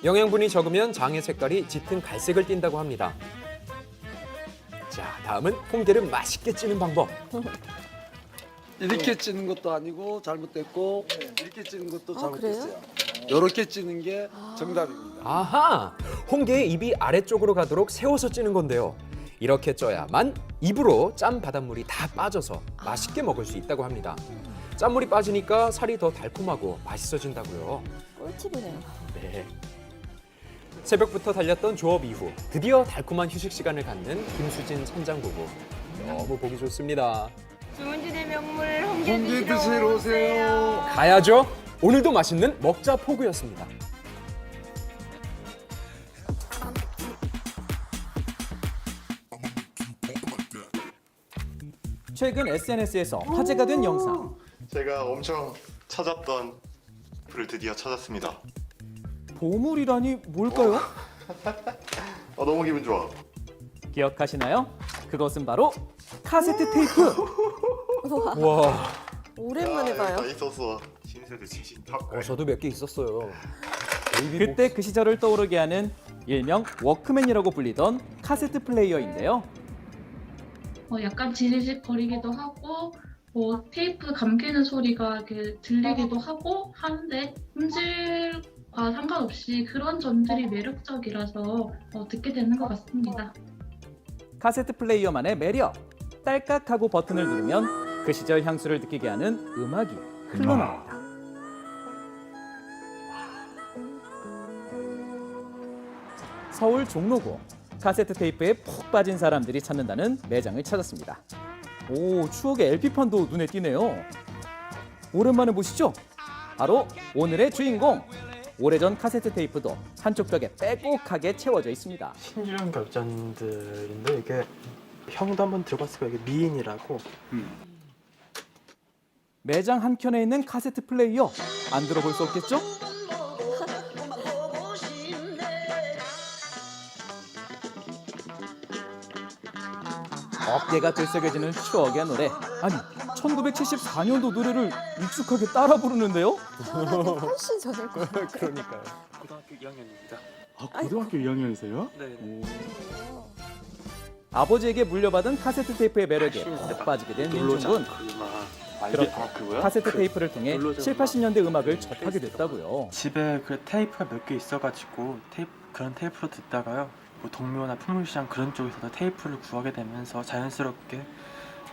영양분이 적으면 장의 색깔이 짙은 갈색을 띈다고 합니다. 자, 다음은 홍게를 맛있게 찌는 방법. 이렇게 찌는 것도 아니고 잘못됐고 이렇게 찌는 것도 아, 잘못됐어요. 이렇게 찌는 게 정답입니다. 아하! 홍게의 입이 아래쪽으로 가도록 세워서 찌는 건데요. 이렇게 쪄야만 입으로 짠 바닷물이 다 빠져서 맛있게 먹을 수 있다고 합니다. 짠물이 빠지니까 살이 더 달콤하고 맛있어진다고요. 꿀팁이네요. 네. 새벽부터 달렸던 조업 이후 드디어 달콤한 휴식 시간을 갖는 김수진 선장 부부. 너무 보기 좋습니다. 주문진의 명물 홍게 홍게 드시러 오세요. 가야죠. 오늘도 맛있는 먹자 포구였습니다. 최근 SNS에서 화제가 된 영상. 제가 엄청 찾았던 불을 드디어 찾았습니다. 보물이라니 뭘까요? 너무 기분 좋아. 기억하시나요? 그것은 바로 카세트 테이프. 와. 오랜만에 봐요. 다 있었어. 신세대 최신 탑. 저도 몇 개 있었어요. 그때 그 시절을 떠오르게 하는 일명 워크맨이라고 불리던 카세트 플레이어인데요. 약간 지지직거리기도 하고 뭐 테이프 감기는 소리가 이렇게 들리기도 하고 하는데 음질과 상관없이 그런 점들이 매력적이라서 듣게 되는 것 같습니다. 카세트 플레이어만의 매력. 딸깍하고 버튼을 누르면 그 시절 향수를 느끼게 하는 음악이 흘러나옵니다. 서울 종로구. 카세트 테이프에 푹 빠진 사람들이 찾는다는 매장을 찾았습니다. 오, 추억의 LP판도 눈에 띄네요. 오랜만에 보시죠? 바로 오늘의 주인공. 오래전 카세트 테이프도 한쪽 벽에 빼곡하게 채워져 있습니다. 신주령 결전들인데 이게 형도 한번 들어봤을 거예요. 이게 미인이라고. 매장 한켠에 있는 카세트 플레이어. 안 들어볼 수 없겠죠? 어깨가 들썩여지는 추억의 노래. 아니, 1974년도 노래를 익숙하게 따라 부르는데요? 훨씬 전일 거 같아요. 그러니까요. 고등학교 2학년입니다. 아, 고등학교 2학년이세요? 네. 아버지에게 물려받은 카세트 테이프의 매력에 푹 빠지게 된 민중군. 그렇게 카세트 테이프를 통해 7, 80년대 음악을 접하게 됐다고요. 집에 그 테이프가 몇 개 있어가지고 그런 테이프로 듣다가요. 뭐 동묘나 풍물시장 그런 쪽에서도 테이프를 구하게 되면서 자연스럽게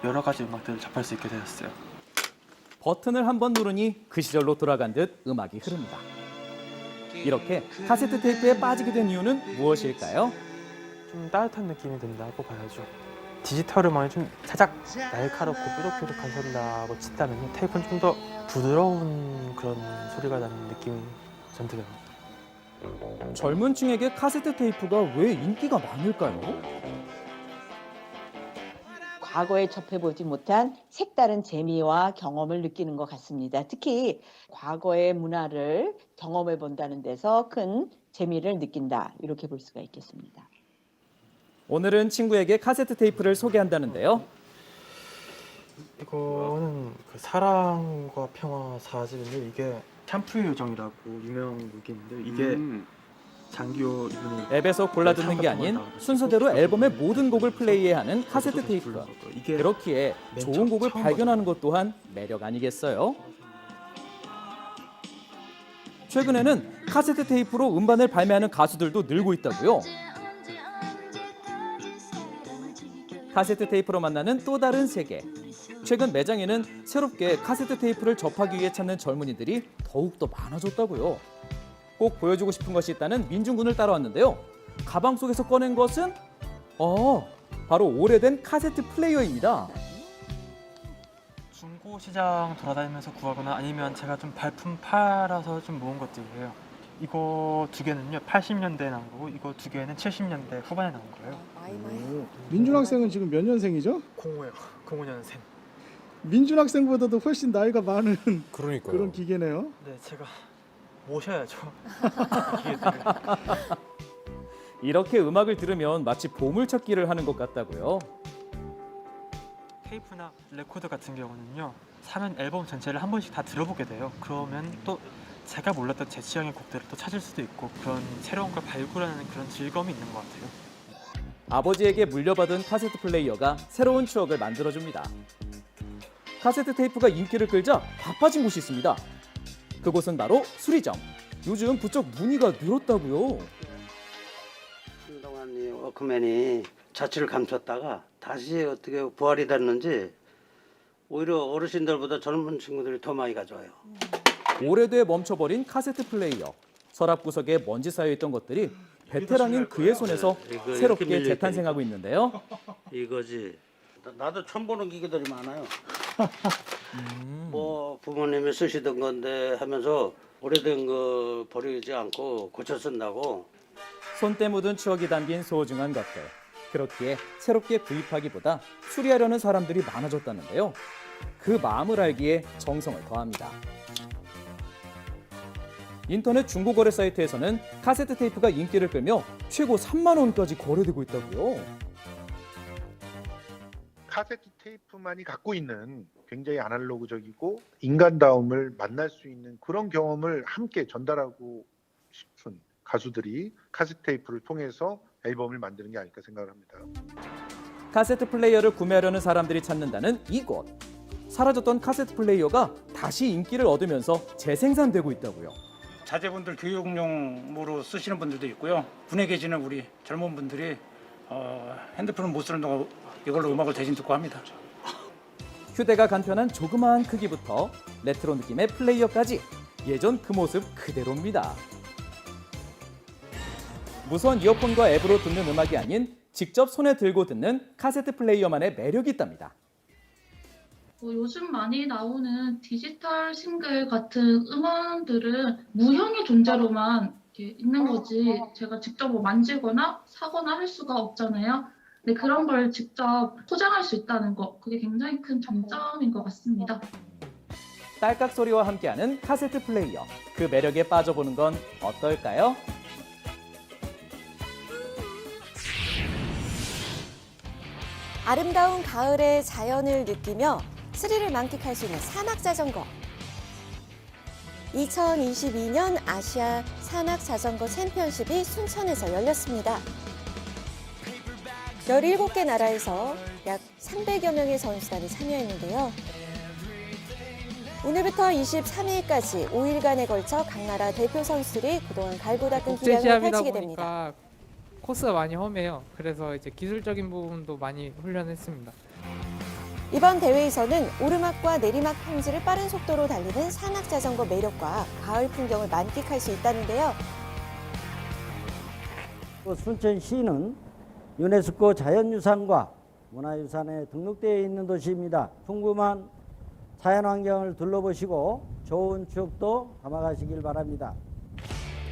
여러 가지 음악들을 접할 수 있게 되었어요. 버튼을 한번 누르니 그 시절로 돌아간 듯 음악이 흐릅니다. 이렇게 카세트 테이프에 빠지게 된 이유는 무엇일까요? 좀 따뜻한 느낌이 든다고 봐야죠. 디지털 음악이 좀 살짝 날카롭고 뾰족뾰족한 소리라고 치다면 테이프는 좀 더 부드러운 그런 소리가 나는 느낌이 전 들어요. 젊은 층에게 카세트 테이프가 왜 인기가 많을까요? 과거에 접해보지 못한 색다른 재미와 경험을 느끼는 것 같습니다. 특히 과거의 문화를 경험해 본다는 데서 큰 재미를 느낀다. 이렇게 볼 수가 있겠습니다. 오늘은 친구에게 카세트 테이프를 소개한다는데요. 이거는 그 사랑과 평화 4집인데 이게 샴푸의 요정이라고 유명 곡인데 이게 장기호 이분이 앱에서 골라 듣는 게 아닌 순서대로 앨범의 모든 곡을 플레이해야 하는 카세트 테이프. 그렇기에 좋은 곡을 발견하는 것 또한 매력 아니겠어요? 최근에는 카세트 테이프로 음반을 발매하는 가수들도 늘고 있다고요. 카세트 테이프로 만나는 또 다른 세계. 최근 매장에는 새롭게 카세트 테이프를 접하기 위해 찾는 젊은이들이 더욱더 많아졌다고요. 꼭 보여주고 싶은 것이 있다는 민중군을 따라왔는데요. 가방 속에서 꺼낸 것은 바로 오래된 카세트 플레이어입니다. 중고 시장 돌아다니면서 구하거나 아니면 제가 좀 발품 팔아서 좀 모은 것들이에요. 이거 두 개는요 80년대에 나온 거고 이거 두 개는 70년대 후반에 나온 거예요. 민준 학생은 지금 몇 년생이죠? 05요. 05년생. 민준 학생보다도 훨씬 나이가 많은 그러니까요. 그런 기계네요. 네, 제가 모셔야죠. 이렇게 음악을 들으면 마치 보물찾기를 하는 것 같다고요. 테이프나 레코드 같은 경우는요 사면 앨범 전체를 한 번씩 다 들어보게 돼요. 그러면 또 제가 몰랐던 제 취향의 곡들을 또 찾을 수도 있고 그런 새로운 걸 발굴하는 그런 즐거움이 있는 것 같아요. 아버지에게 물려받은 카세트 플레이어가 새로운 추억을 만들어줍니다. 카세트 테이프가 인기를 끌자 바빠진 곳이 있습니다. 그곳은 바로 수리점. 요즘 부쩍 문의가 늘었다고요. 한동안 이 워크맨이 자취를 감췄다가 다시 어떻게 부활이 됐는지 오히려 어르신들보다 젊은 친구들이 더 많이 가져와요. 오래돼 멈춰버린 카세트 플레이어. 서랍 구석에 먼지 쌓여있던 것들이 베테랑인 그의 손에서 이거 새롭게 이렇게 재탄생하고 있는데요. 이거지. 나도 처음 보는 기계들이 많아요. 뭐 부모님이 쓰시던 건데 하면서 오래된 거 버리지 않고 고쳐 쓴다고. 손때 묻은 추억이 담긴 소중한 것들. 그렇기에 새롭게 구입하기보다 수리하려는 사람들이 많아졌다는데요. 그 마음을 알기에 정성을 더합니다. 인터넷 중고거래 사이트에서는 카세트 테이프가 인기를 끌며 최고 3만 원까지 거래되고 있다고요. 카세트 테이프만이 갖고 있는 굉장히 아날로그적이고 인간다움을 만날 수 있는 그런 경험을 함께 전달하고 싶은 가수들이 카세트 테이프를 통해서 앨범을 만드는 게 아닐까 생각을 합니다. 카세트 플레이어를 구매하려는 사람들이 찾는다는 이곳. 사라졌던 카세트 플레이어가 다시 인기를 얻으면서 재생산되고 있다고요. 자제분들 교육용으로 쓰시는 분들도 있고요. 군에 계시는 우리 젊은 분들이 핸드폰을 못 쓰는 동안 이걸로 음악을 대신 듣고 합니다. 휴대가 간편한 조그마한 크기부터 레트로 느낌의 플레이어까지 예전 그 모습 그대로입니다. 무선 이어폰과 앱으로 듣는 음악이 아닌 직접 손에 들고 듣는 카세트 플레이어만의 매력이 있답니다. 요즘 많이 나오는 디지털 싱글 같은 음원들은 무형의 존재로만 이렇게 있는 거지 제가 직접 뭐 만지거나 사거나 할 수가 없잖아요. 근데 그런 걸 직접 포장할 수 있다는 거, 그게 굉장히 큰 장점인 것 같습니다. 딸깍 소리와 함께하는 카세트 플레이어. 그 매력에 빠져보는 건 어떨까요? 아름다운 가을의 자연을 느끼며 스릴을 만끽할 수 있는 산악자전거. 2022년 아시아 산악자전거 챔피언십이 순천에서 열렸습니다. 17개 나라에서 약 300여 명의 선수단이 참여했는데요. 오늘부터 23일까지 5일간에 걸쳐 각 나라 대표 선수들이 그동안 갈고 닦은 기량을 펼치게 됩니다. 코스가 많이 험해요. 그래서 이제 기술적인 부분도 많이 훈련했습니다. 이번 대회에서는 오르막과 내리막 평지를 빠른 속도로 달리는 산악자전거 매력과 가을 풍경을 만끽할 수 있다는데요. 순천시는 유네스코 자연유산과 문화유산에 등록되어 있는 도시입니다. 풍부한 자연환경을 둘러보시고 좋은 추억도 담아가시길 바랍니다.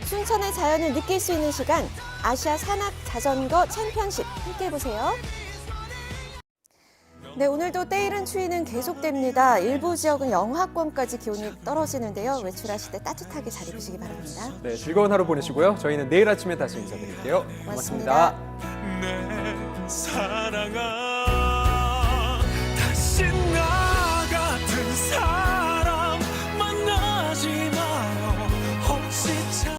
순천의 자연을 느낄 수 있는 시간, 아시아 산악자전거 챔피언십 함께 보세요. 네, 오늘도 때이른 추위는 계속됩니다. 일부 지역은 영하권까지 기온이 떨어지는데요. 외출하실 때 따뜻하게 잘 입으시기 바랍니다. 네, 즐거운 하루 보내시고요. 저희는 내일 아침에 다시 인사드릴게요. 고맙습니다. 내 사랑아